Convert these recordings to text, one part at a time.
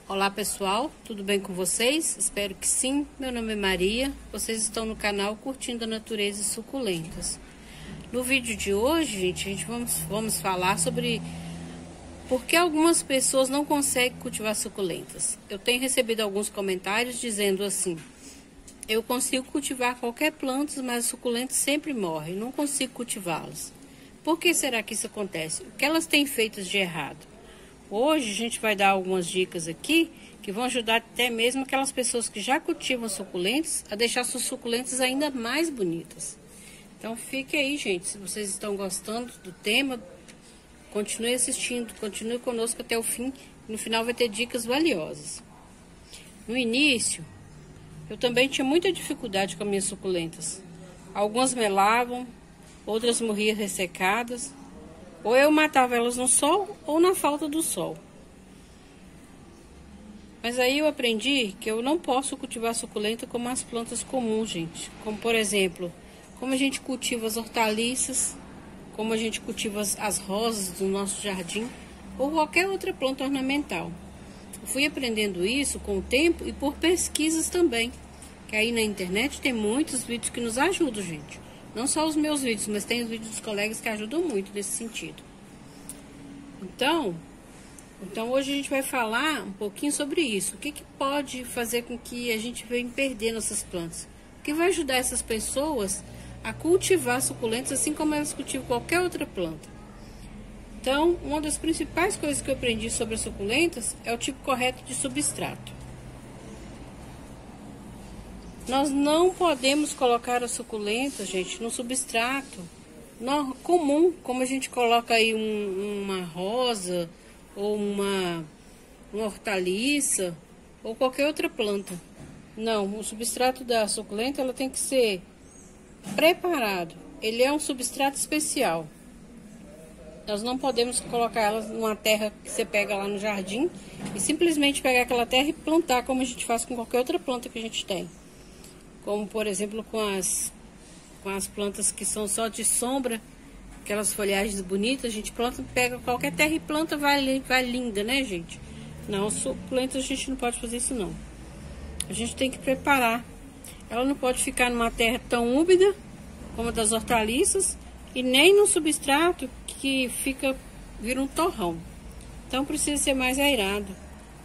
Olá pessoal, tudo bem com vocês? Espero que sim. Meu nome é Maria, vocês estão no canal Curtindo a Natureza e Suculentas. No vídeo de hoje, gente, vamos falar sobre por que algumas pessoas não conseguem cultivar suculentas. Eu tenho recebido alguns comentários dizendo assim: eu consigo cultivar qualquer planta, mas as suculentas sempre morrem, não consigo cultivá-las. Por que será que isso acontece? O que elas têm feito de errado? Hoje a gente vai dar algumas dicas aqui que vão ajudar até mesmo aquelas pessoas que já cultivam suculentas a deixar suas suculentas ainda mais bonitas. Então fique aí, gente, se vocês estão gostando do tema, continue assistindo, continue conosco até o fim. No final vai ter dicas valiosas. No início, eu também tinha muita dificuldade com as minhas suculentas. Algumas melavam, outras morriam ressecadas. Ou eu matava elas no sol ou na falta do sol. Mas aí eu aprendi que eu não posso cultivar suculenta como as plantas comuns, gente. Como, por exemplo, como a gente cultiva as hortaliças, como a gente cultiva as rosas do nosso jardim, ou qualquer outra planta ornamental. Eu fui aprendendo isso com o tempo e por pesquisas também. Que aí na internet tem muitos vídeos que nos ajudam, gente. Não só os meus vídeos, mas tem os vídeos dos colegas que ajudam muito nesse sentido. Então hoje a gente vai falar um pouquinho sobre isso. O que pode fazer com que a gente venha perder nossas plantas? O que vai ajudar essas pessoas a cultivar suculentas assim como elas cultivam qualquer outra planta? Então, uma das principais coisas que eu aprendi sobre as suculentas é o tipo correto de substrato. Nós não podemos colocar a suculenta, gente, no substrato comum, como a gente coloca aí uma rosa, ou uma hortaliça, ou qualquer outra planta. Não, o substrato da suculenta ela tem que ser preparado. Ele é um substrato especial. Nós não podemos colocar ela numa terra que você pega lá no jardim e simplesmente pegar aquela terra e plantar como a gente faz com qualquer outra planta que a gente tem. Como, por exemplo, com as plantas que são só de sombra, aquelas folhagens bonitas, a gente planta, pega qualquer terra e planta, vai linda, né, gente? Não, suculentas a gente não pode fazer isso, não. A gente tem que preparar. Ela não pode ficar numa terra tão úmida como a das hortaliças e nem no substrato que vira um torrão. Então precisa ser mais aerado,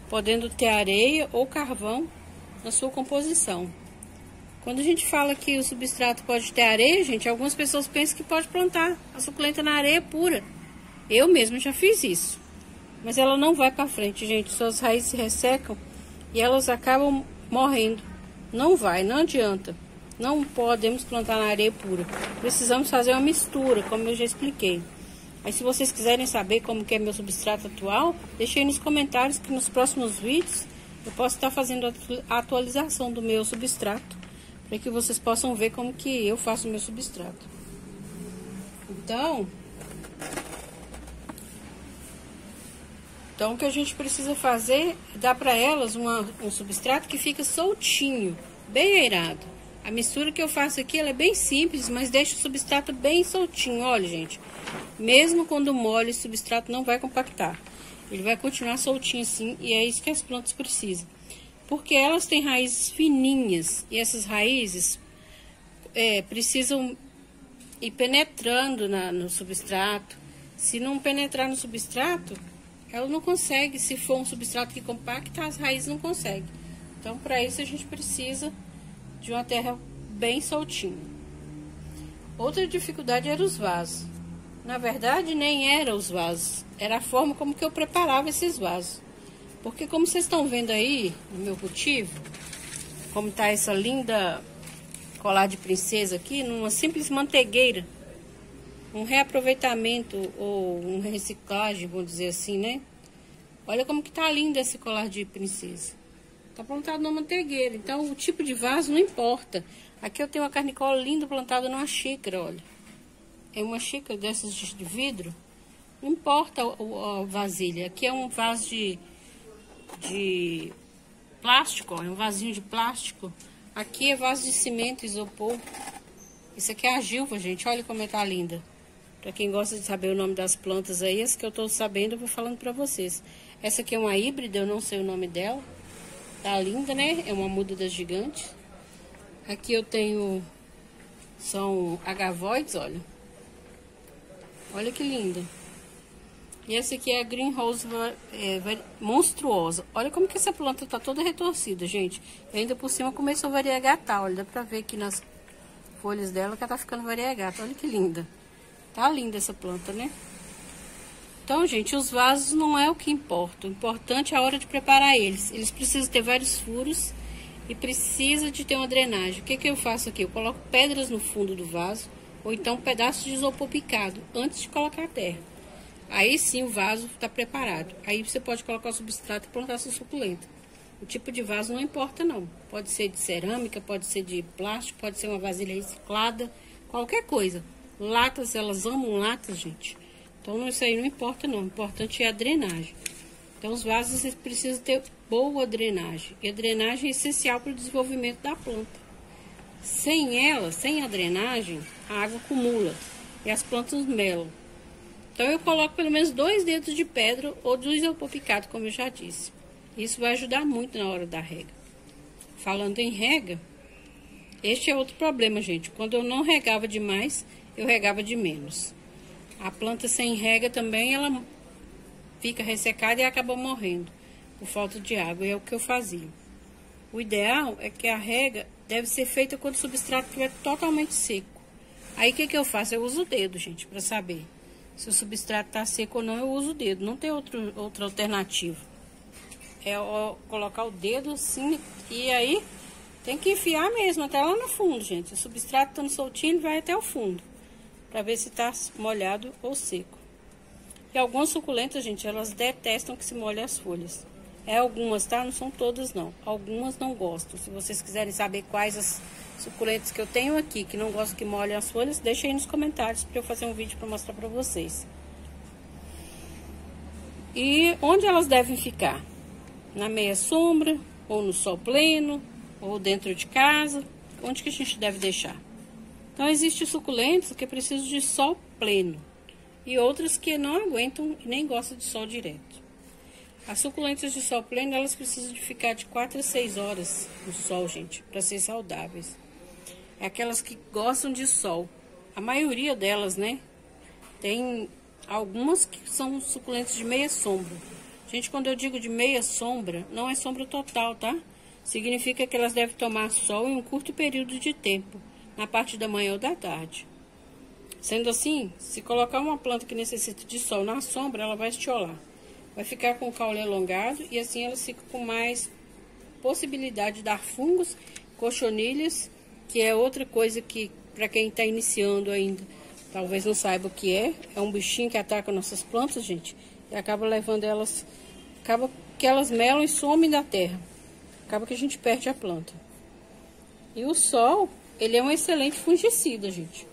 podendo ter areia ou carvão na sua composição. Quando a gente fala que o substrato pode ter areia, gente, algumas pessoas pensam que pode plantar a suculenta na areia pura. Eu mesma já fiz isso. Mas ela não vai para frente, gente. Suas raízes se ressecam e elas acabam morrendo. Não vai, não adianta. Não podemos plantar na areia pura. Precisamos fazer uma mistura, como eu já expliquei. Mas se vocês quiserem saber como que é meu substrato atual, deixem aí nos comentários que nos próximos vídeos eu posso estar fazendo a atualização do meu substrato, para que vocês possam ver como que eu faço o meu substrato. Então o que a gente precisa fazer é dar para elas um substrato que fica soltinho, bem aerado. A mistura que eu faço aqui ela é bem simples, mas deixa o substrato bem soltinho. Olha, gente, mesmo quando molha, o substrato não vai compactar. Ele vai continuar soltinho assim, e é isso que as plantas precisam. Porque elas têm raízes fininhas e essas raízes precisam ir penetrando no substrato. Se não penetrar no substrato, ela não consegue. Se for um substrato que compacta, as raízes não conseguem. Então, para isso, a gente precisa de uma terra bem soltinha. Outra dificuldade era os vasos. Na verdade, nem eram os vasos, era a forma como que eu preparava esses vasos. Porque como vocês estão vendo aí no meu cultivo, como tá essa linda colar de princesa aqui, numa simples mantegueira, um reaproveitamento ou uma reciclagem, vamos dizer assim, né? Olha como que tá lindo esse colar de princesa. Tá plantado numa mantegueira, então o tipo de vaso não importa. Aqui eu tenho uma carnicola linda plantada numa xícara, olha. É uma xícara dessas de vidro, não importa a vasilha. Aqui é um vaso de plástico, ó, é um vasinho de plástico. Aqui é vaso de cimento, isopor. Isso aqui é a Gilva, gente, olha como tá linda. Para quem gosta de saber o nome das plantas aí, as que eu tô sabendo, eu vou falando para vocês. Essa aqui é uma híbrida, eu não sei o nome dela. Tá linda, né? É uma muda das gigantes. Aqui eu tenho... São agavoides, olha. Olha que linda. E essa aqui é a Green Rose monstruosa. Olha como que essa planta tá toda retorcida, gente. E ainda por cima começou a variegatar. Olha, dá pra ver aqui nas folhas dela que ela tá ficando variegata. Olha que linda. Tá linda essa planta, né? Então, gente, os vasos não é o que importa. O importante é a hora de preparar eles. Eles precisam ter vários furos e precisa de ter uma drenagem. O que que eu faço aqui? Eu coloco pedras no fundo do vaso ou então um pedaço de isopor picado antes de colocar a terra. Aí sim o vaso está preparado. Aí você pode colocar o substrato e plantar sua suculenta. O tipo de vaso não importa não. Pode ser de cerâmica, pode ser de plástico, pode ser uma vasilha reciclada, qualquer coisa. Latas, elas amam latas, gente. Então isso aí não importa não. O importante é a drenagem. Então os vasos precisam ter boa drenagem. E a drenagem é essencial para o desenvolvimento da planta. Sem ela, sem a drenagem, a água acumula e as plantas melam. Então eu coloco pelo menos 2 dedos de pedra ou de isopor picado, como eu já disse. Isso vai ajudar muito na hora da rega. Falando em rega, este é outro problema, gente. Quando eu não regava demais, eu regava de menos. A planta sem rega também, ela fica ressecada e acaba morrendo por falta de água. E é o que eu fazia. O ideal é que a rega deve ser feita quando o substrato estiver totalmente seco. Aí o que que eu faço? Eu uso o dedo, gente, para saber se o substrato está seco ou não. Eu uso o dedo, não tem outra alternativa. É colocar o dedo assim e aí tem que enfiar mesmo até lá no fundo, gente. O substrato estando soltinho, vai até o fundo para ver se está molhado ou seco. E algumas suculentas, gente, elas detestam que se molhe as folhas. É algumas, tá? Não são todas, não. Algumas não gostam. Se vocês quiserem saber quais as suculentas que eu tenho aqui, que não gostam que molhem as folhas, deixa aí nos comentários para eu fazer um vídeo para mostrar para vocês. E onde elas devem ficar? Na meia sombra, ou no sol pleno, ou dentro de casa. Onde que a gente deve deixar? Então, existem suculentas que precisam de sol pleno. E outras que não aguentam e nem gostam de sol direto. As suculentas de sol pleno, elas precisam de ficar de 4 a 6 horas no sol, gente, para ser saudáveis. É aquelas que gostam de sol. A maioria delas, né? Tem algumas que são suculentas de meia sombra. Gente, quando eu digo de meia sombra, não é sombra total, tá? Significa que elas devem tomar sol em um curto período de tempo, na parte da manhã ou da tarde. Sendo assim, se colocar uma planta que necessita de sol na sombra, ela vai estiolar. Vai ficar com o caule alongado e assim elas ficam com mais possibilidade de dar fungos, cochonilhas, que é outra coisa que, para quem está iniciando ainda, talvez não saiba o que é. É um bichinho que ataca nossas plantas, gente, e acaba levando elas, acaba que elas melam e somem da terra. Acaba que a gente perde a planta. E o sol, ele é um excelente fungicida, gente.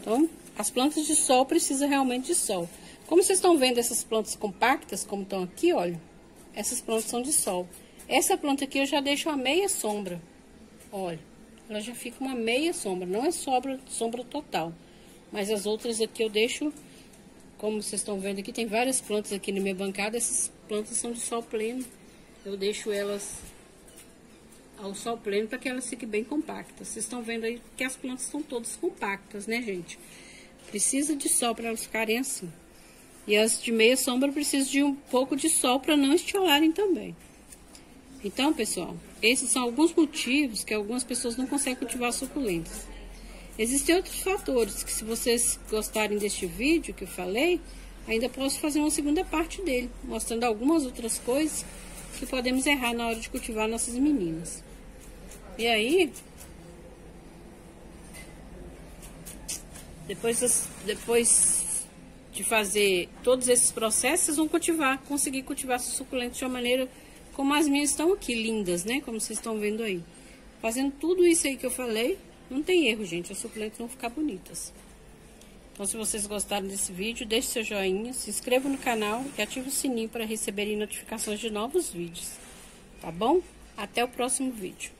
Então, as plantas de sol precisam realmente de sol. Como vocês estão vendo essas plantas compactas, como estão aqui, olha. Essas plantas são de sol. Essa planta aqui eu já deixo uma meia sombra. Olha, ela já fica uma meia sombra. Não é sombra total. Mas as outras aqui eu deixo, como vocês estão vendo aqui, tem várias plantas aqui na minha bancada. Essas plantas são de sol pleno. Eu deixo elas ao sol pleno para que elas fiquem bem compactas. Vocês estão vendo aí que as plantas estão todas compactas, né, gente? Precisa de sol para elas ficarem assim. E as de meia sombra precisam de um pouco de sol para não estiolarem também. Então, pessoal, esses são alguns motivos que algumas pessoas não conseguem cultivar suculentas. Existem outros fatores que, se vocês gostarem deste vídeo que eu falei, ainda posso fazer uma segunda parte dele, mostrando algumas outras coisas que podemos errar na hora de cultivar nossas meninas. E aí, depois de fazer todos esses processos, vão conseguir cultivar suas suculentas de uma maneira como as minhas estão aqui, lindas, né? Como vocês estão vendo aí. Fazendo tudo isso aí que eu falei, não tem erro, gente. As suculentas vão ficar bonitas. Então, se vocês gostaram desse vídeo, deixe seu joinha, se inscreva no canal e ative o sininho para receberem notificações de novos vídeos. Tá bom? Até o próximo vídeo.